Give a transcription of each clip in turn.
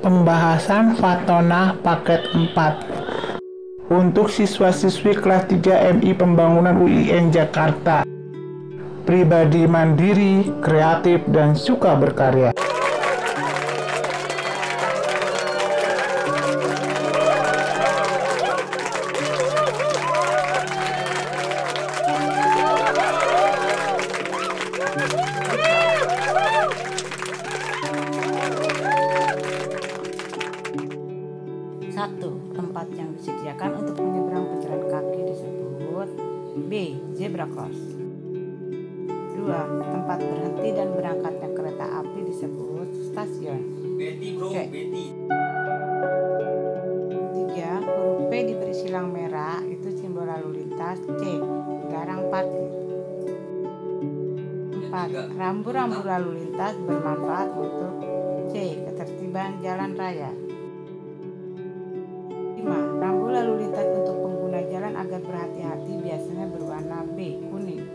Pembahasan Fatona Paket 4 untuk siswa-siswi kelas 3 MI Pembangunan UIN Jakarta. Pribadi mandiri, kreatif, dan suka berkarya. Satu, tempat yang disediakan untuk menyeberang pejalan kaki disebut B. Zebra cross. 2. Tempat berhenti dan berangkatnya kereta api disebut stasiun. C. 3. Huruf P diberi silang merah, itu simbol lalu lintas. C. Dilarang parkir. 4. Rambu-rambu lalu lintas bermanfaat untuk C. Ketertiban jalan raya. 5. Rambu lalu lintas untuk pengguna jalan agar berhati-hati biasanya berwarna B. Kuning.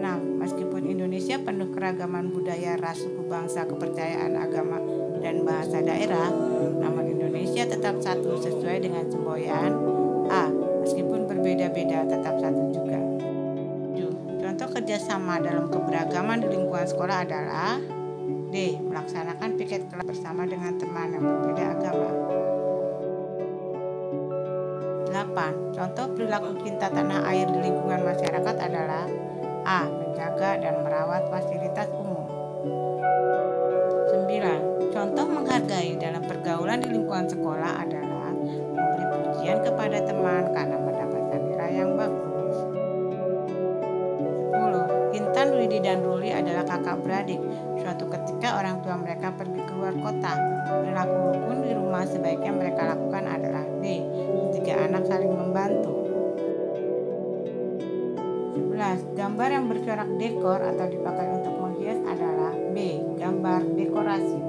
6. Meskipun Indonesia penuh keragaman budaya, ras, suku, bangsa, kepercayaan, agama, dan bahasa daerah, namun Indonesia tetap satu sesuai dengan semboyan A. Meskipun berbeda-beda tetap satu juga. 7. Contoh kerjasama dalam keberagaman di lingkungan sekolah adalah D. Melaksanakan piket kelas bersama dengan teman yang berbeda agama. 8. Contoh perilaku cinta tanah air di lingkungan masyarakat adalah A. Menjaga dan merawat fasilitas umum. 9. Contoh menghargai dalam pergaulan di lingkungan sekolah adalah memberi pujian kepada teman karena mendapatkan nilai yang bagus. 10. Intan, Widi, dan Ruli adalah kakak beradik. Suatu ketika orang tua mereka pergi keluar kota. Perilaku rukun di rumah sebaiknya mereka lakukan adalah D. Ketiga anak saling membantu. 11. Gambar yang bercorak dekor atau dipakai untuk menghias adalah B. Gambar dekorasi.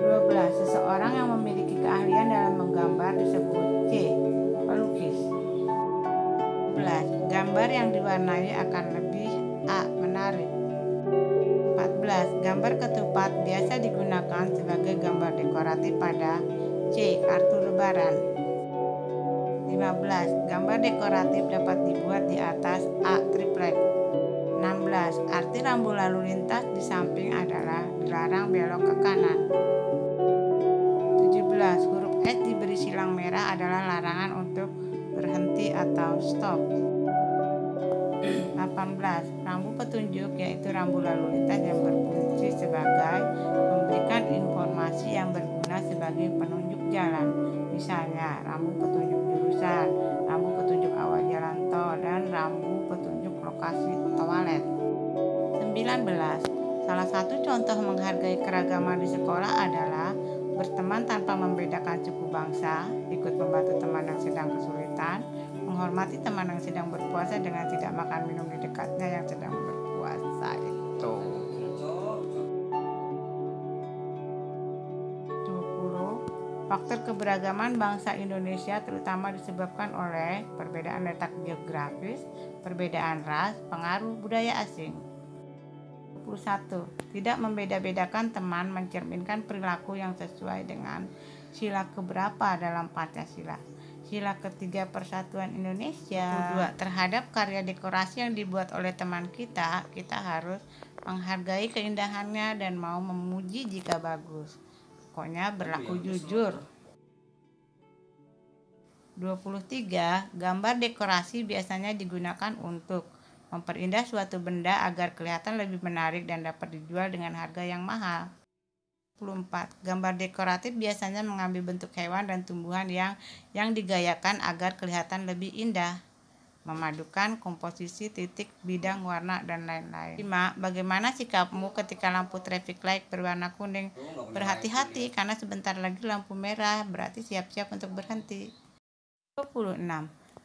12. Seseorang yang memiliki keahlian dalam menggambar disebut C. Pelukis. 11. Gambar yang diwarnai akan lebih A. Menarik. 14. Gambar ketupat biasa digunakan sebagai gambar dekoratif pada C. Kartu lebaran. 15. Gambar dekoratif dapat dibuat di atas A. Triplek. 16. Arti rambu lalu lintas di samping adalah dilarang belok ke kanan. 17. Huruf S diberi silang merah adalah larangan untuk berhenti atau stop. 18. Rambu petunjuk yaitu rambu lalu lintas yang berfungsi sebagai memberikan informasi yang berguna sebagai penunjuk jalan. Misalnya rambu petunjuk jurusan, rambu petunjuk awal jalan tol, dan rambu petunjuk lokasi toilet. 19. Salah satu contoh menghargai keragaman di sekolah adalah berteman tanpa membedakan suku bangsa, ikut membantu teman yang sedang kesulitan, menghormati teman yang sedang berpuasa dengan tidak makan minum di dekatnya yang sedang berpuasa itu. 20. Faktor keberagaman bangsa Indonesia terutama disebabkan oleh perbedaan letak geografis, perbedaan ras, pengaruh budaya asing. 21. Tidak membeda-bedakan teman mencerminkan perilaku yang sesuai dengan sila keberapa dalam Pancasila. Sila ketiga Persatuan Indonesia. 2. Terhadap karya dekorasi yang dibuat oleh teman kita harus menghargai keindahannya dan mau memuji jika bagus. Pokoknya berlaku jujur. 23. Gambar dekorasi biasanya digunakan untuk memperindah suatu benda agar kelihatan lebih menarik dan dapat dijual dengan harga yang mahal. 24. Gambar dekoratif biasanya mengambil bentuk hewan dan tumbuhan yang digayakan agar kelihatan lebih indah, memadukan komposisi titik, bidang, warna, dan lain-lain. 5. Bagaimana sikapmu ketika lampu traffic light berwarna kuning? Berhati-hati karena sebentar lagi lampu merah, berarti siap-siap untuk berhenti. 26.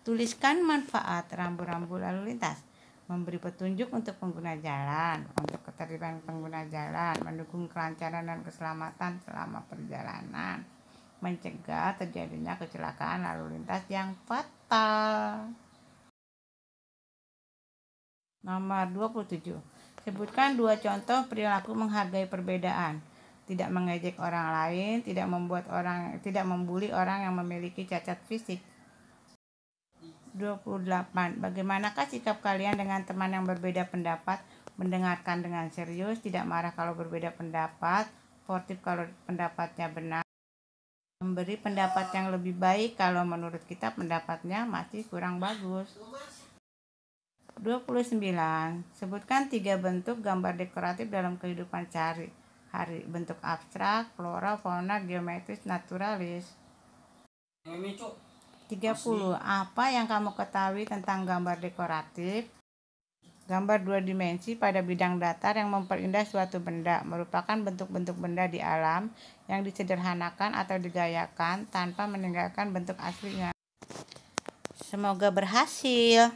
Tuliskan manfaat rambu-rambu lalu lintas. Memberi petunjuk untuk pengguna jalan, untuk ketertiban pengguna jalan, mendukung kelancaran dan keselamatan selama perjalanan, mencegah terjadinya kecelakaan lalu lintas yang fatal. Nomor 27. Sebutkan 2 contoh perilaku menghargai perbedaan. Tidak mengejek orang lain, tidak membuli orang yang memiliki cacat fisik. 28. Bagaimanakah sikap kalian dengan teman yang berbeda pendapat? Mendengarkan dengan serius, tidak marah kalau berbeda pendapat, sportif kalau pendapatnya benar, memberi pendapat yang lebih baik kalau menurut kita pendapatnya masih kurang bagus. 29. Sebutkan 3 bentuk gambar dekoratif dalam kehidupan sehari-hari. Bentuk abstrak, flora, fauna, geometris, naturalis. 30. Apa yang kamu ketahui tentang gambar dekoratif? Gambar 2 dimensi pada bidang datar yang memperindah suatu benda merupakan bentuk-bentuk benda di alam yang disederhanakan atau digayakan tanpa meninggalkan bentuk aslinya. Semoga berhasil.